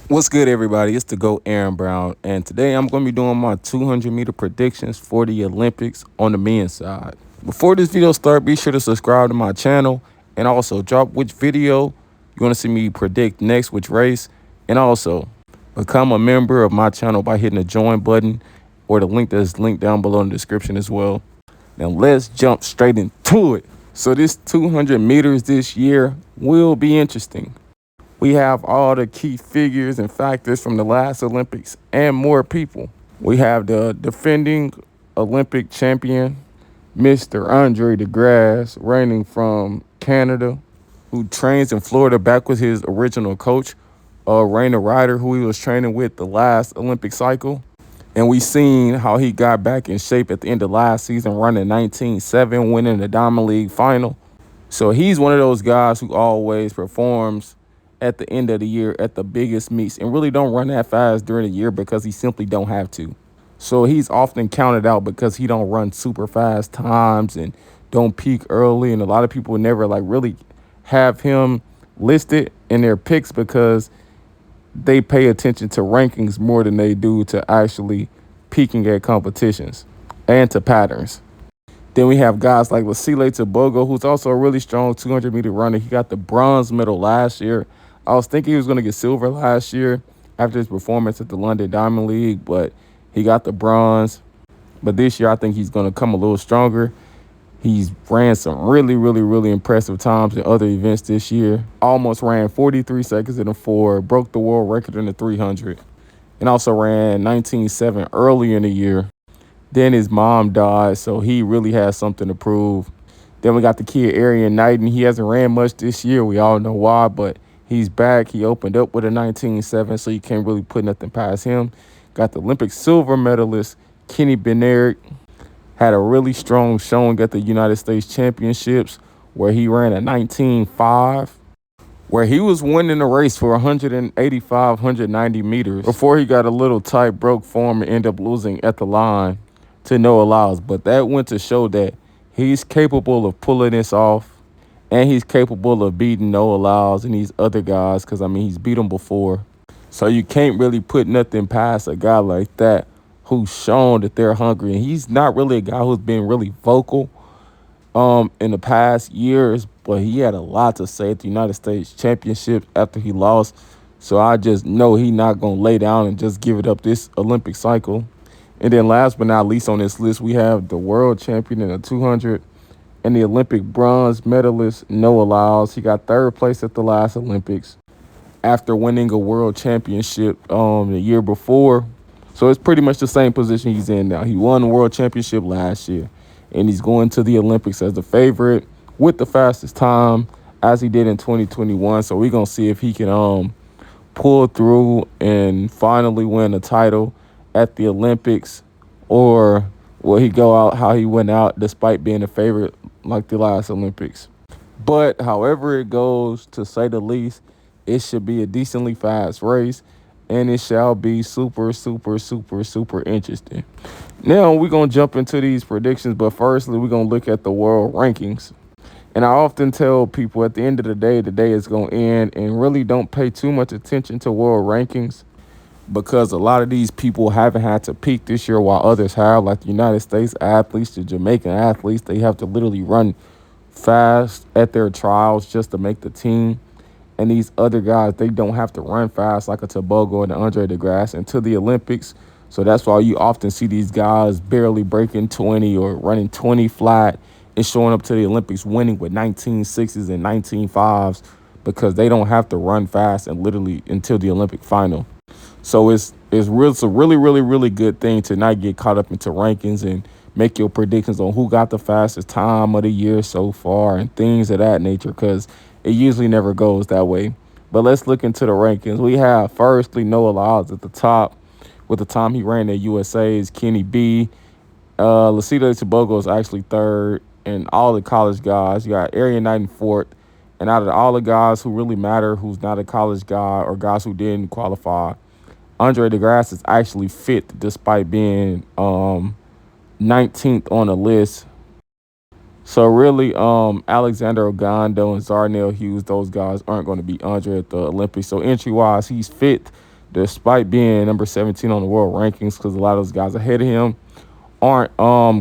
What's good, everybody? It's the GOAT Aaron Brown, and today I'm going to be doing my 200-meter predictions for the Olympics on the men's side. Before this video starts, be sure to subscribe to my channel and also drop which video you want to see me predict next, which race, and also become a member of my channel by hitting the join button or the link that's linked down below in the description as well. Now let's jump straight into it. So this 200 meters this year will be interesting. We have all the key figures and factors from the last Olympics and more people. We have the defending Olympic champion, Mr. Andre de Grasse, reigning from Canada, who trains in Florida back with his original coach, Raina Ryder, who he was training with the last Olympic cycle. And we seen how he got back in shape at the end of last season, running 19.7, winning the Diamond League final. So he's one of those guys who always performs at the end of the year at the biggest meets and really don't run that fast during the year because he simply don't have to. So he's often counted out because he don't run super fast times and don't peak early. And a lot of people never really have him listed in their picks because they pay attention to rankings more than they do to actually peaking at competitions and to patterns. Then we have guys like Ceesay Togo, who's also a really strong 200-meter runner. He got the bronze medal last year. I was thinking he was going to get silver last year after his performance at the London Diamond League, but he got the bronze. But this year, I think he's going to come a little stronger. He's ran some really impressive times in other events this year. Almost ran 43 seconds in the 4, broke the world record in the 300, and also ran 19.7 earlier in the year. Then his mom died, so he really has something to prove. Then we got the kid Arion Barnett. He hasn't ran much this year. We all know why, but he's back. He opened up with a 19.7, so you can't really put nothing past him. Got the Olympic silver medalist Kenny Bernard. Had a really strong showing at the United States Championships where he ran a 19.5, where he was winning the race for 185, 190 meters before he got a little tight, broke form, and ended up losing at the line to Noah Lyles. But that went to show that he's capable of pulling this off, and he's capable of beating Noah Lyles and these other guys because, he's beat them before. So you can't really put nothing past a guy like that who's shown that they're hungry. And he's not really a guy who's been really vocal in the past years, but he had a lot to say at the United States Championships after he lost. So I just know he's not going to lay down and just give it up this Olympic cycle. And then last but not least on this list, we have the world champion in the 200 and the Olympic bronze medalist Noah Lyles. He got third place at the last Olympics after winning a world championship the year before. So it's pretty much the same position he's in now. He won the world championship last year, and he's going to the Olympics as the favorite with the fastest time as he did in 2021. So we're going to see if he can pull through and finally win a title at the Olympics, or will he go out how he went out despite being a favorite like the last Olympics. But however it goes, to say the least, it should be a decently fast race, and it shall be super interesting. Now we're going to jump into these predictions, but firstly, we're going to look at the world rankings. And I often tell people at the end of the day is going to end, and really don't pay too much attention to world rankings because a lot of these people haven't had to peak this year while others have, like the United States athletes, the Jamaican athletes. They have to literally run fast at their trials just to make the team. And these other guys, they don't have to run fast like a Togo and Andre de Grasse into the Olympics. So that's why you often see these guys barely breaking 20 or running 20 flat and showing up to the Olympics winning with 19.6s and 19.5s because they don't have to run fast and literally until the Olympic final. So it's a really good thing to not get caught up into rankings and make your predictions on who got the fastest time of the year so far and things of that nature, because it usually never goes that way. But let's look into the rankings. We have firstly Noah Lyles at the top with the time he ran at USA's Kenny B. Ceesay Togo is actually third, and all the college guys. You got Arion Barnett in fourth. And out of all the guys who really matter, who's not a college guy or guys who didn't qualify, Andre de Grasse is actually fifth despite being 19th on the list. So really, Alexander Ogando and Zarnell Hughes, those guys aren't going to beat Andre at the Olympics. So entry-wise, he's fifth despite being number 17 on the world rankings, because a lot of those guys ahead of him aren't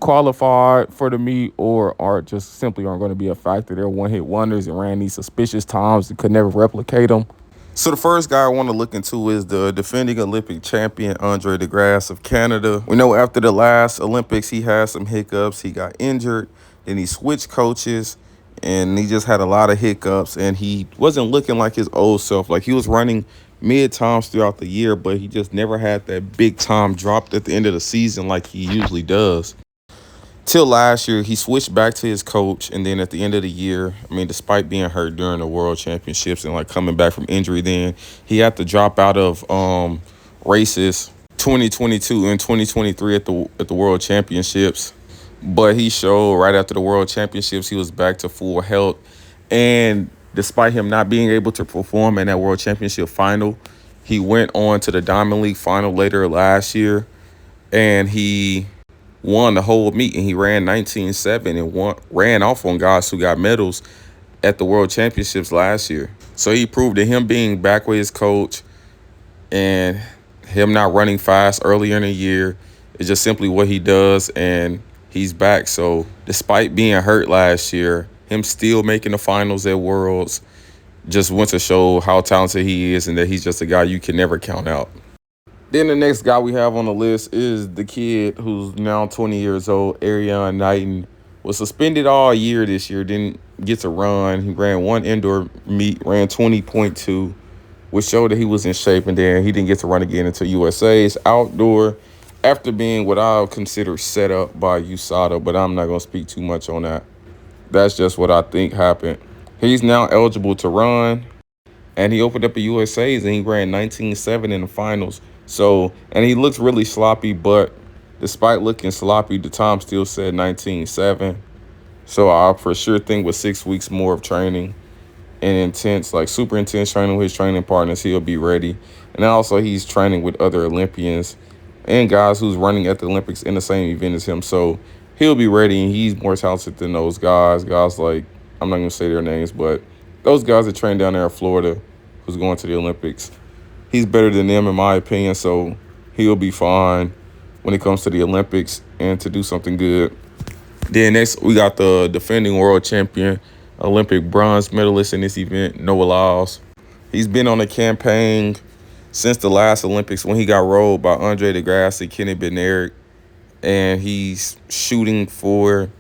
qualified for the meet or are just simply aren't going to be a factor. They're one hit wonders and ran these suspicious times and could never replicate them. So the first guy I want to look into is the defending Olympic champion, Andre de Grasse of Canada. We know after the last Olympics, he had some hiccups. He got injured, then he switched coaches, and he just had a lot of hiccups, and he wasn't looking like his old self. Like, he was running mid times throughout the year, but he just never had that big time dropped at the end of the season like he usually does. Till last year, he switched back to his coach, and then at the end of the year, I mean, despite being hurt during the World Championships and like coming back from injury, then he had to drop out of races 2022 and 2023 at the World Championships. But he showed right after the World Championships he was back to full health, and despite him not being able to perform in that World Championship final, he went on to the Diamond League final later last year, and he won the whole meet, and he ran 19.7 and ran off on guys who got medals at the World Championships last year. So he proved that him being back with his coach and him not running fast earlier in the year is just simply what he does, and he's back. So despite being hurt last year, him still making the finals at Worlds just went to show how talented he is and that he's just a guy you can never count out. Then the next guy we have on the list is the kid who's now 20 years old, Arion Barnett. Was suspended all year this year, didn't get to run. He ran one indoor meet, ran 20.2, which showed that he was in shape, and then he didn't get to run again until USA's outdoor after being what I would consider set up by USADA, but I'm not going to speak too much on that. That's just what I think happened. He's now eligible to run, and he opened up a USA's, and he ran 19.7 in the finals. So, and he looks really sloppy, but despite looking sloppy, the time still said 19.7. So I for sure think with 6 weeks more of training and intense, like super intense training with his training partners, he'll be ready. And also he's training with other Olympians and guys who's running at the Olympics in the same event as him. So he'll be ready, and he's more talented than those guys. Guys like, I'm not going to say their names, but those guys that train down there in Florida who's going to the Olympics. He's better than them, in my opinion, so he'll be fine when it comes to the Olympics and to do something good. Then next, we got the defending world champion, Olympic bronze medalist in this event, Lyles. He's been on a campaign since the last Olympics when he got rolled by Andre de Grasse and Kenny Benerick, and he's shooting for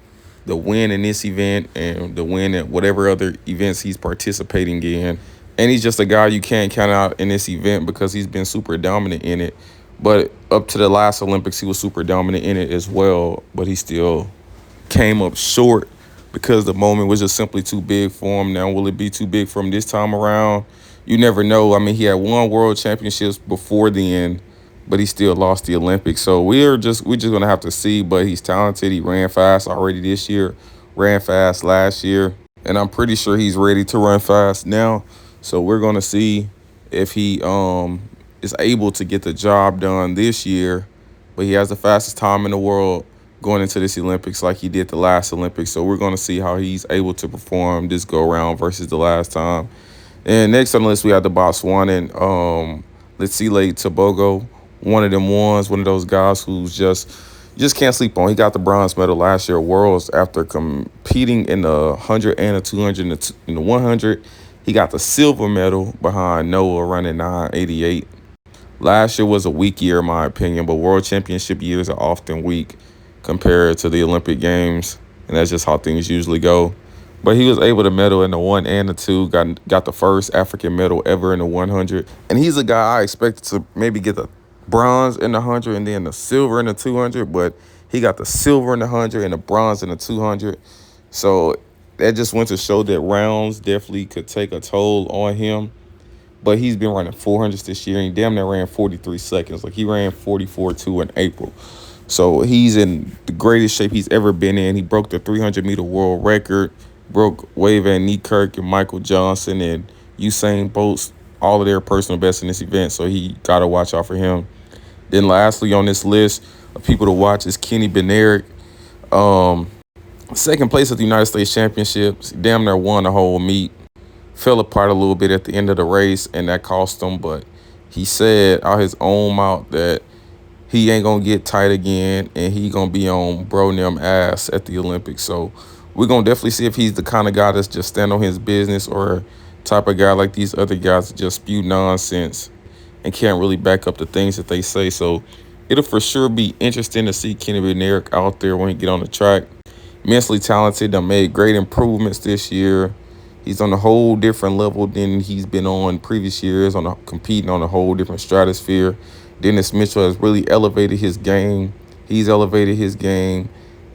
the win in this event and the win at whatever other events he's participating in. And he's just a guy you can't count out in this event because he's been super dominant in it. But up to the last Olympics, he was super dominant in it as well. But he still came up short because the moment was just simply too big for him. Now, will it be too big for him this time around? You never know. I mean, he had won world championships before the end, but he still lost the Olympics. So we're just going to have to see. But he's talented. He ran fast already this year, ran fast last year. And I'm pretty sure he's ready to run fast now. So we're going to see if he is able to get the job done this year. But he has the fastest time in the world going into this Olympics like he did the last Olympics. So we're going to see how he's able to perform this go-around versus the last time. And next on the list, we have the Botswanan, Ceesay Togo, one of them ones, one of those guys who's just can't sleep on. He got the bronze medal last year at Worlds after competing in the 100 and the 200 and in the 100. He got the silver medal behind Noah running 9.88. Last year was a weak year, in my opinion, but World Championship years are often weak compared to the Olympic Games, and that's just how things usually go. But he was able to medal in the 1 and the 2, got the first African medal ever in the 100. And he's a guy I expected to maybe get the bronze in the 100 and then the silver in the 200, but he got the silver in the 100 and the bronze in the 200. So that just went to show that rounds definitely could take a toll on him. But he's been running 400s this year, and he damn near ran 43 seconds. Like, he ran 44.2 in April. So he's in the greatest shape he's ever been in. He broke the 300-meter world record, broke Wade Van Niekerk and Michael Johnson and Usain Bolt, all of their personal bests in this event. So he got to watch out for him. Then lastly on this list of people to watch is Kenny Benerick. Second place at the United States Championships. Damn near won the whole meet. Fell apart a little bit at the end of the race, and that cost him, but He said out his own mouth that he ain't gonna get tight again, and he gonna be on bro and them ass at the Olympics. So we're gonna definitely see if he's the kind of guy that's just stand on his business, or type of guy like these other guys that just spew nonsense and can't really back up the things that they say. So it'll for sure be interesting to see Kenny Bednarik out there when he get on the track. Immensely talented, done made great improvements this year. He's on a whole different level than he's been on previous years, competing on a whole different stratosphere. Dennis Mitchell has really elevated his game. He's elevated his game,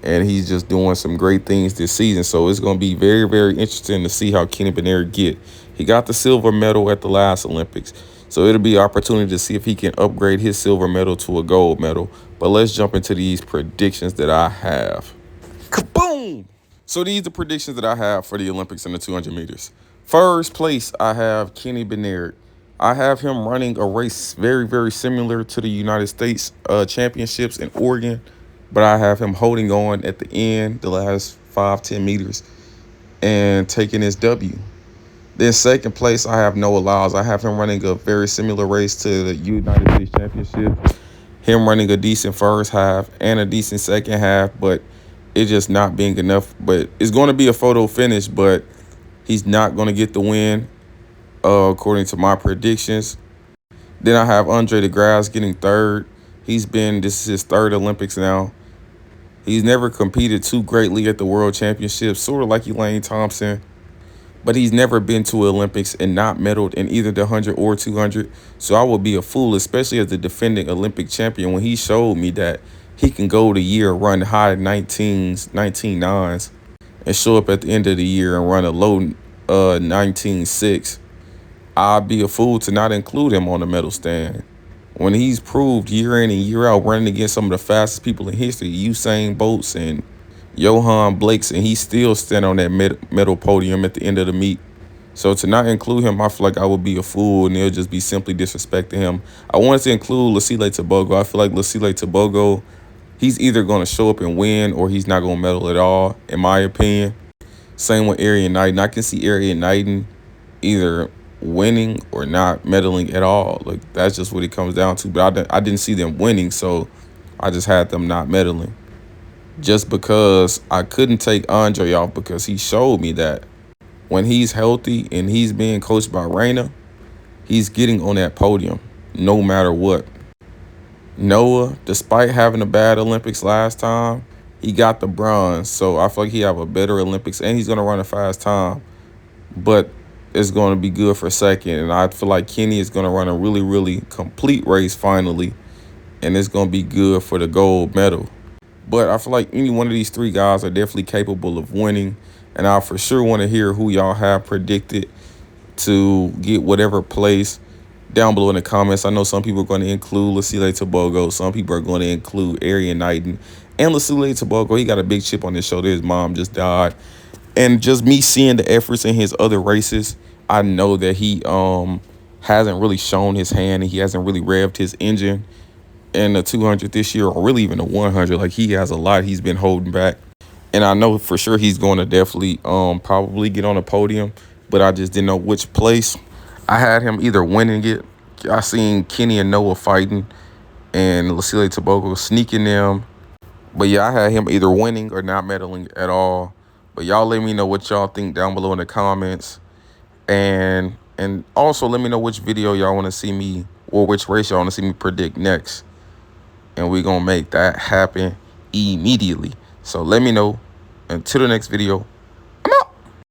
and he's just doing some great things this season. So it's going to be very, very interesting to see how Kenny Bednarik get. He got the silver medal at the last Olympics, so it'll be an opportunity to see if he can upgrade his silver medal to a gold medal. But let's jump into these predictions that I have. Kaboom! So these are the predictions that I have for the Olympics in the 200 meters. First place, I have Kenny Bednarik. I have him running a race very, very similar to the United States Championships in Oregon, but I have him holding on at the end, the last 5-10 meters, and taking his W. Then second place, I have Noah Lyles. I have him running a very similar race to the United States Championship. Him running a decent first half and a decent second half, but it's just not being enough. But it's going to be a photo finish, but he's not going to get the win, according to my predictions. Then I have Andre de Grasse getting third. This is his third Olympics now. He's never competed too greatly at the World Championships, sort of like Elaine Thompson. But he's never been to Olympics and not medaled in either the 100 or 200. So I would be a fool, especially as the defending Olympic champion, when he showed me that he can go the year, run high 19s, 19.9s, and show up at the end of the year and run a low 19.6. I'd be a fool to not include him on the medal stand. When he's proved year in and year out running against some of the fastest people in history, Usain Bolts and Johan Blakes, and he's still standing on that medal podium at the end of the meet. So to not include him, I feel like I would be a fool, and it'll just be simply disrespecting him. I wanted to include Ceesay Togo. I feel like Ceesay Togo, he's either going to show up and win, or he's not going to medal at all, in my opinion. Same with Arion Knighton. I can see Arion Knighton either winning or not medaling at all. Like, that's just what it comes down to. But I didn't see them winning, so I just had them not medaling. Just because I couldn't take Andre off, because he showed me that when he's healthy and he's being coached by Raina, he's getting on that podium no matter what. Noah, despite having a bad Olympics last time, he got the bronze. So I feel like he have a better Olympics, and he's going to run a fast time. But it's going to be good for second. And I feel like Kenny is going to run a really, really complete race finally, and it's going to be good for the gold medal. But I feel like any one of these three guys are definitely capable of winning. And I for sure want to hear who y'all have predicted to get whatever place down below in the comments. I know some people are going to include Ceesay Togo. Some people are going to include Arion Knighton. And Ceesay Togo, he got a big chip on his shoulder. His mom just died. And just me seeing the efforts in his other races, I know that he hasn't really shown his hand, and he hasn't really revved his engine in the 200 this year, or really even the 100. Like, he has a lot he's been holding back, and I know for sure he's going to definitely probably get on a podium, but I just didn't know which place. I had him either winning it. I seen Kenny and Noah fighting, and Ceesay Togo sneaking them, but yeah, I had him either winning or not medaling at all. But y'all let me know what y'all think down below in the comments, and also let me know which video y'all want to see me, or which race y'all want to see me predict next. And we're going to make that happen immediately. So let me know. Until the next video,